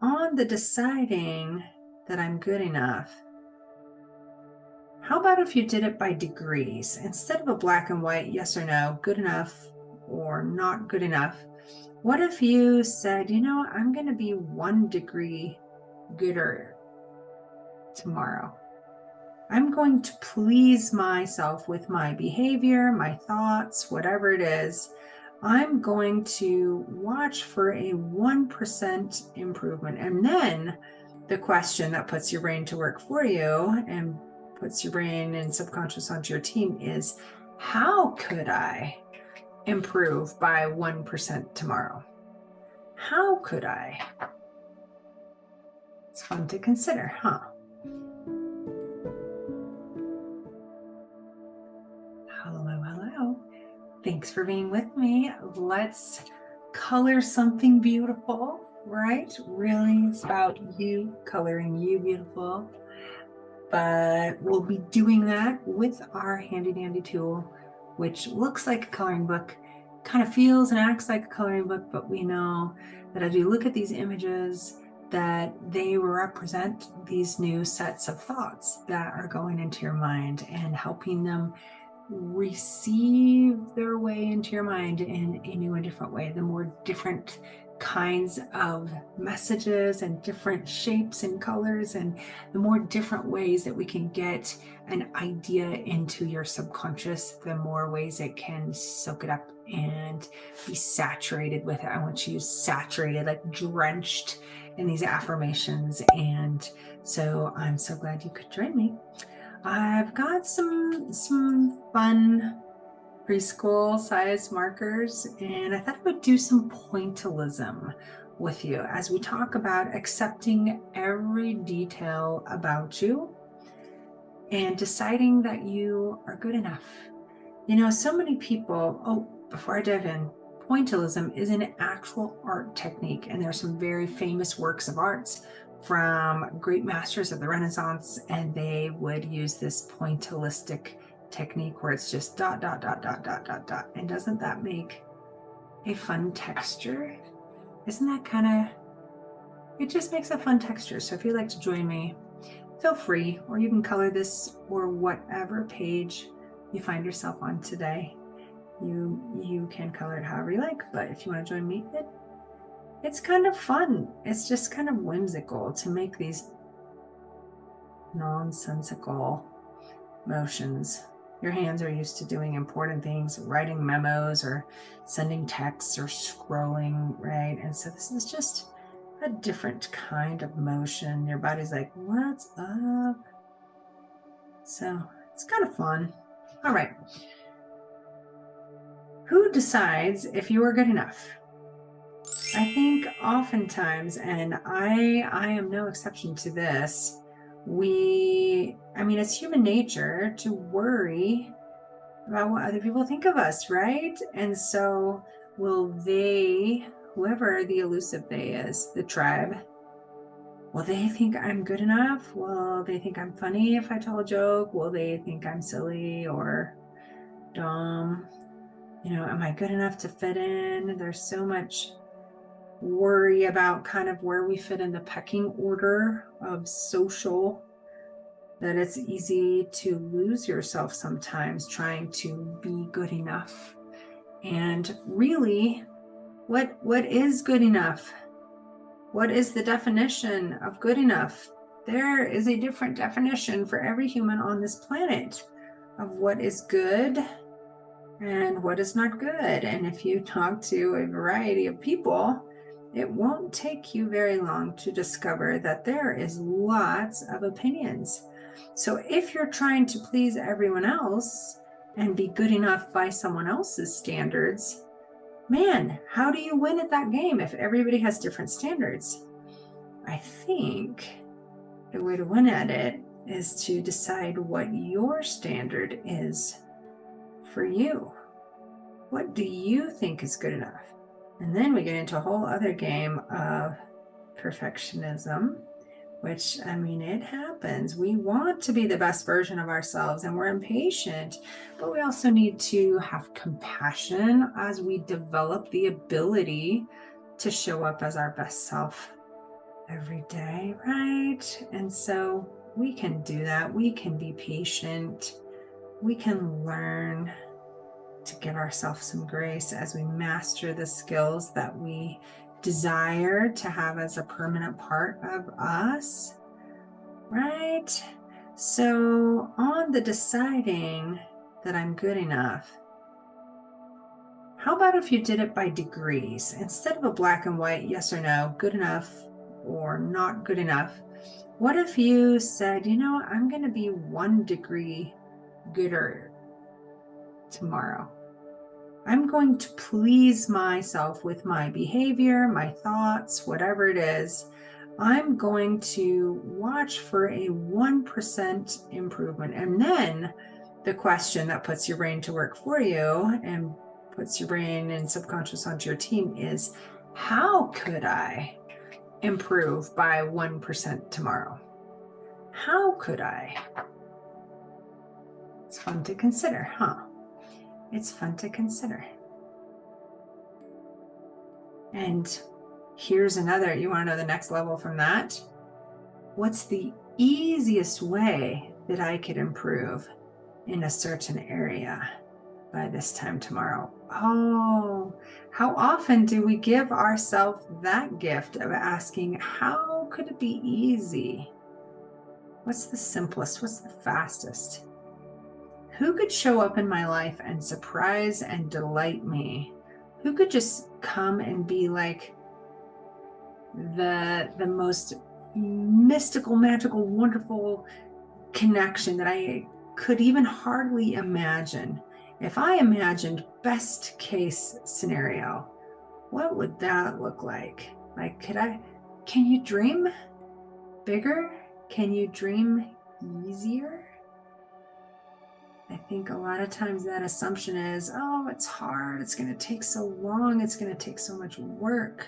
on the deciding that I'm good enough, how about if you did it by degrees instead of a black and white, yes or no, good enough or not good enough? What if you said, I'm going to be 1 degree gooder tomorrow? I'm going to please myself with my behavior, my thoughts, whatever it is. I'm going to watch for a 1% improvement. And then the question that puts your brain to work for you and puts your brain and subconscious onto your team is, how could I improve by 1% tomorrow? How could I? It's fun to consider, huh? Hello. Thanks for being with me. Let's color something beautiful, right? Really, it's about you coloring you beautiful. But we'll be doing that with our handy dandy tool, which looks like a coloring book, kind of feels and acts like a coloring book, but we know that as we look at these images, that they represent these new sets of thoughts that are going into your mind and helping them receive their way into your mind in a new and different way. The more different kinds of messages and different shapes and colors, and the more different ways that we can get an idea into your subconscious, the more ways it can soak it up and be saturated with it. I want you saturated, like drenched in these affirmations. And so I'm so glad you could join me. I've got some fun preschool size markers, and I thought I would do some pointillism with you as we talk about accepting every detail about you and deciding that you are good enough. So many people, before I dive in, pointillism is an actual art technique, and there's some very famous works of arts from great masters of the Renaissance, and they would use this pointillistic technique where it's just dot, dot, dot, dot, dot, dot, dot. And doesn't that make a fun texture? Isn't that it just makes a fun texture. So if you'd like to join me, feel free, or you can color this or whatever page you find yourself on today. You can color it however you like, but if you want to join me, it's kind of fun. It's just kind of whimsical to make these nonsensical motions. Your hands are used to doing important things, writing memos or sending texts or scrolling, right? And so this is just a different kind of motion. Your body's like, what's up? So it's kind of fun. All right. Who decides if you are good enough? I think oftentimes, and I am no exception to this, it's human nature to worry about what other people think of us, right? And so will they, whoever the elusive they is, the tribe, will they think I'm good enough? Will they think I'm funny if I tell a joke? Will they think I'm silly or dumb? Am I good enough to fit in? There's so much worry about kind of where we fit in the pecking order of social that it's easy to lose yourself sometimes trying to be good enough. And really, what is good enough? What is the definition of good enough? There is a different definition for every human on this planet of what is good and what is not good. And if you talk to a variety of people, it won't take you very long to discover that there is lots of opinions. So if you're trying to please everyone else and be good enough by someone else's standards, man, how do you win at that game if everybody has different standards? I think the way to win at it is to decide what your standard is for you. What do you think is good enough? And then we get into a whole other game of perfectionism, which, it happens. We want to be the best version of ourselves and we're impatient, but we also need to have compassion as we develop the ability to show up as our best self. every day, right? And so we can do that. We can be patient. We can learn to give ourselves some grace as we master the skills that we desire to have as a permanent part of us, right? So, on the deciding that I'm good enough, how about if you did it by degrees instead of a black and white, yes or no, good enough or not good enough? What if you said, I'm going to be 1 degree gooder tomorrow? I'm going to please myself with my behavior, my thoughts, whatever it is. I'm going to watch for a 1% improvement. And then the question that puts your brain to work for you and puts your brain and subconscious onto your team is, how could I improve by 1% tomorrow? How could I? It's fun to consider, huh? It's fun to consider. And here's another, you want to know the next level from that? What's the easiest way that I could improve in a certain area by this time tomorrow? Oh, how often do we give ourselves that gift of asking, how could it be easy? What's the simplest? What's the fastest? Who could show up in my life and surprise and delight me? Who could just come and be like the most mystical, magical, wonderful connection that I could even hardly imagine? If I imagined best case scenario, what would that look like? Like, can you dream bigger? Can you dream easier? I think a lot of times that assumption is, oh, it's hard. It's going to take so long. It's going to take so much work.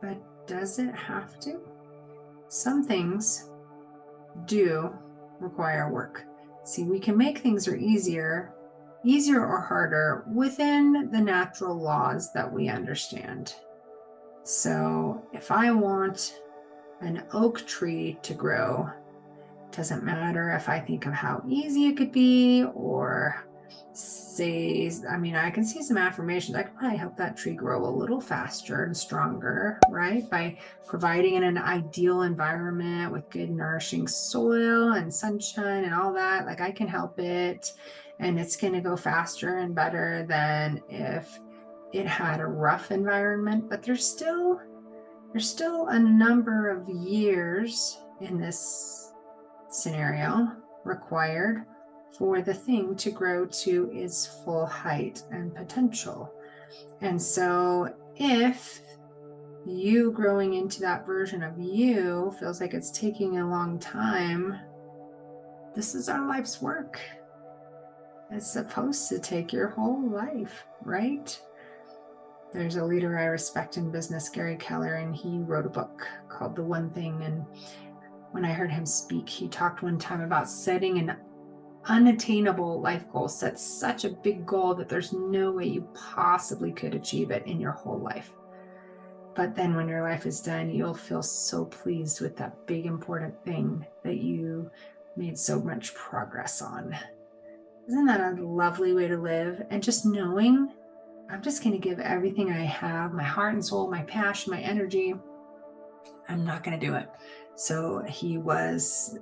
But does it have to? Some things do require work. See, we can make things easier or harder within the natural laws that we understand. So if I want an oak tree to grow, doesn't matter if I think of how easy it could be or I can see some affirmations. I could probably help that tree grow a little faster and stronger, right? By providing it an ideal environment with good nourishing soil and sunshine and all that. Like, I can help it, and it's going to go faster and better than if it had a rough environment. But there's still a number of years in this scenario required for the thing to grow to its full height and potential. And so if you growing into that version of you feels like it's taking a long time, this is our life's work. It's supposed to take your whole life, right? There's a leader I respect in business, Gary Keller, and he wrote a book called The One Thing. And when I heard him speak, he talked one time about setting an unattainable life goal. Set such a big goal that there's no way you possibly could achieve it in your whole life. But then when your life is done, you'll feel so pleased with that big important thing that you made so much progress on. Isn't that a lovely way to live? And just knowing, I'm just going to give everything I have, my heart and soul, my passion, my energy. I'm not going to do it. So he was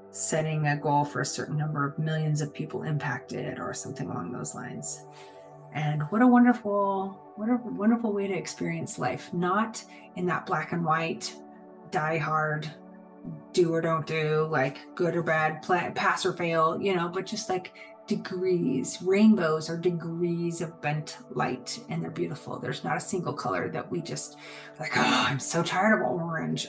setting a goal for a certain number of millions of people impacted or something along those lines. And what a wonderful way to experience life. Not in that black and white, die hard, do or don't do, like good or bad, pass or fail, but just like degrees. Rainbows are degrees of bent light, and they're beautiful. There's not a single color that we just like, oh, I'm so tired of orange.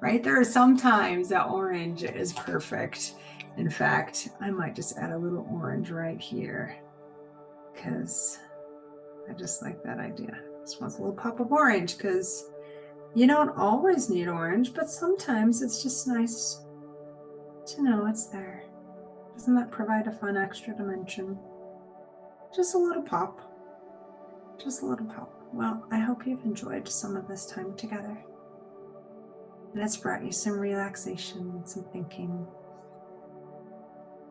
Right? There are some times that orange is perfect. In fact, I might just add a little orange right here because I just like that idea. Just wants a little pop of orange because you don't always need orange, but sometimes it's just nice to know it's there. Doesn't that provide a fun extra dimension? Just a little pop. Just a little pop. Well, I hope you've enjoyed some of this time together. And it's brought you some relaxation, some thinking.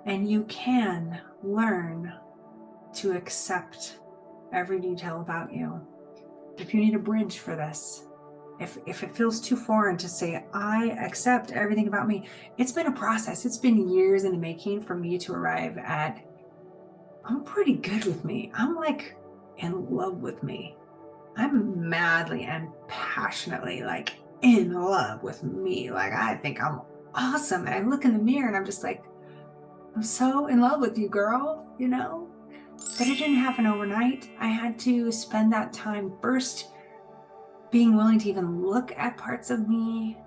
And you can learn to accept every detail about you. If you need a bridge for this, if it feels too foreign to say, I accept everything about me, it's been a process. It's been years in the making for me to arrive at, I'm pretty good with me. I'm like in love with me. I'm madly and passionately like in love with me. Like I think I'm awesome. And I look in the mirror and I'm just like, I'm so in love with you, girl, you know? But it didn't happen overnight. I had to spend that time first being willing to even look at parts of me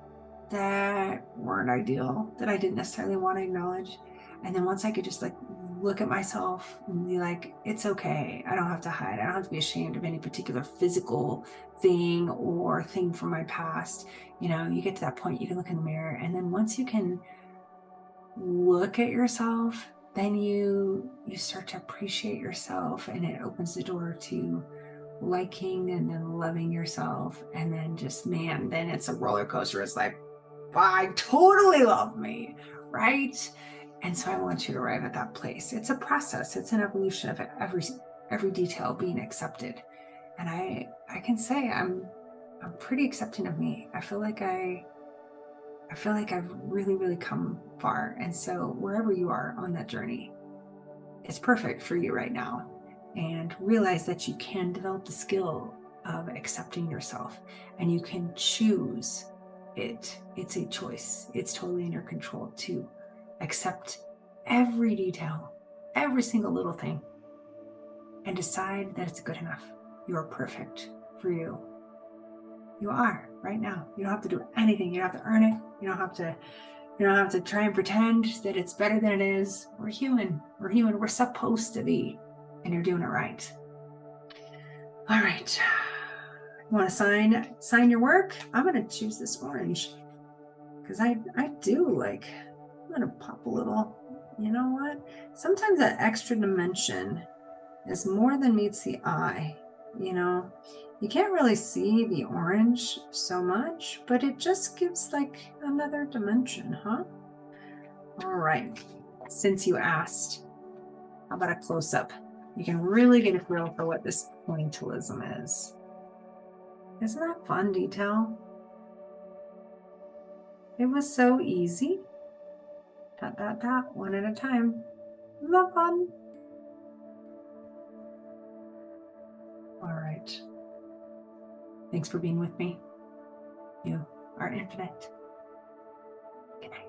that weren't ideal, that I didn't necessarily want to acknowledge. And then once I could just like look at myself and be like, it's okay. I don't have to hide. I don't have to be ashamed of any particular physical thing or thing from my past. You know, you get to that point, you can look in the mirror. And then once you can look at yourself, then you start to appreciate yourself, and it opens the door to liking and then loving yourself. And then just, man, then it's a roller coaster. It's like, I totally love me, right? And so I want you to arrive at that place. It's a process. It's an evolution of every detail being accepted. And I can say I'm pretty accepting of me. I feel like I've really, really come far. And so wherever you are on that journey, it's perfect for you right now. And realize that you can develop the skill of accepting yourself, and you can choose it. It's a choice. It's totally in your control to accept every detail, every single little thing, and decide that it's good enough. You're perfect for you. You are right now. You don't have to do anything. You don't have to earn it. You don't have to try and pretend that it's better than it is. We're human. We're human. We're supposed to be. And you're doing it right. All right. You want to sign your work? I'm going to choose this orange because I do like, I'm going to pop a little, you know what? Sometimes that extra dimension is more than meets the eye, you know? You can't really see the orange so much, but it just gives like another dimension, huh? All right. Since you asked, how about a close-up? You can really get a feel for what this pointillism is. Isn't that fun detail? It was so easy. Dot, dot, dot, one at a time. Isn't that fun? All right. Thanks for being with me. You are infinite. Good night.